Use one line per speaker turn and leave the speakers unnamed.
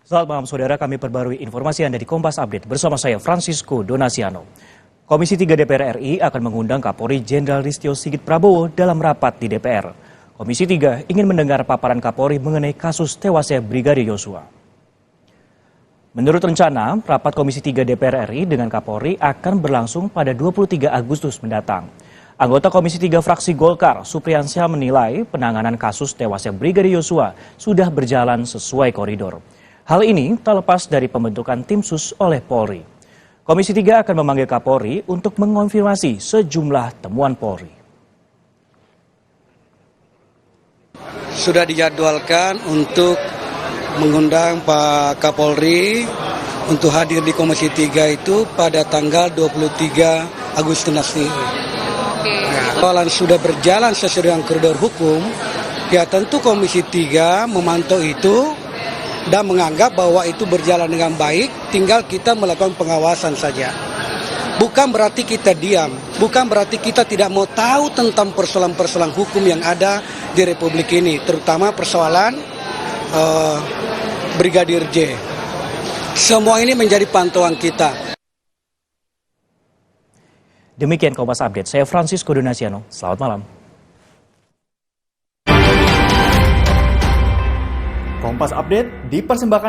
Selamat malam saudara, kami perbarui informasi Anda di Kompas Update bersama saya Francisco Donasiano. Komisi 3 DPR RI akan mengundang Kapolri Jenderal Listio Sigit Prabowo dalam rapat di DPR. Komisi 3 ingin mendengar paparan Kapolri mengenai kasus tewasnya Brigadir Yosua. Menurut rencana, rapat Komisi 3 DPR RI dengan Kapolri akan berlangsung pada 23 Agustus mendatang. Anggota Komisi 3 fraksi Golkar, Supriyansyah, menilai penanganan kasus tewasnya Brigadir Yosua sudah berjalan sesuai koridor. Hal ini tak lepas dari pembentukan tim sus oleh Polri. Komisi 3 akan memanggil Kapolri untuk mengonfirmasi sejumlah temuan Polri.
Sudah dijadwalkan untuk mengundang Pak Kapolri untuk hadir di Komisi 3 itu pada tanggal 23 Agustus nanti. Kalau sudah berjalan sesuai dengan koridor hukum, ya tentu Komisi 3 memantau itu dan menganggap bahwa itu berjalan dengan baik, tinggal kita melakukan pengawasan saja. Bukan berarti kita diam, bukan berarti kita tidak mau tahu tentang persoalan-persoalan hukum yang ada di Republik ini, terutama persoalan Brigadir J. Semua ini menjadi pantauan kita.
Demikian Kompas Update, saya Francisco Donasiano, selamat malam.
Kompas Update dipersembahkan